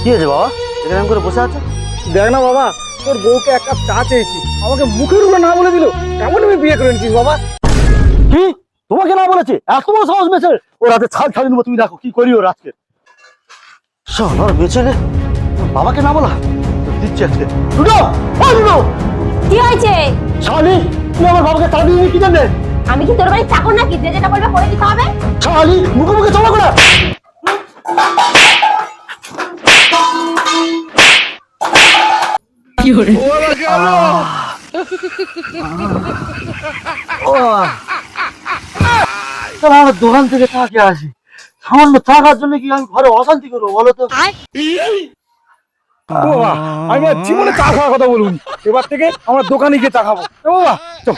কি হয়েছে বাবা, এরকম করে বসে আছো? দেখ না বাবা, তোর বউকে এক কাপ চা চেয়েছি, আমাকে মুখের উপরে না বলে দিল। কেমন আমি বিয়ে করে নিচ্ছিস বাবা? কি তোমাকে না বলেছে? এত বড় সাহস মেছে ওর হাতে ছাড় ছাড়ি নেবো। তুমি দেখো কি করি ওর আজকে। শালার বেচেলে বাবাকে না বলা, দিচ্ছি আজকে। দুটো দুটো কি হয়েছে? শালি, তুই আমার বাবাকে চা দিয়ে কি জানবে? আমি কি তোর বাড়ির চাকর নাকি যে যেটা বলবে করে দিতে হবে? শালি, মুখে মুখে চলা করে। কি হরে আমার দোকান থেকে চা খেয়ে আসি, সামান্য চা খাওয়ার জন্য কি আমি ঘরে অশান্তি করবো বলো তো? বাবা, আমি আর জীবনে চা খাওয়ার কথা বলুন, এবার থেকে আমার দোকানে গিয়ে চা খাবো। এ বাবা চল।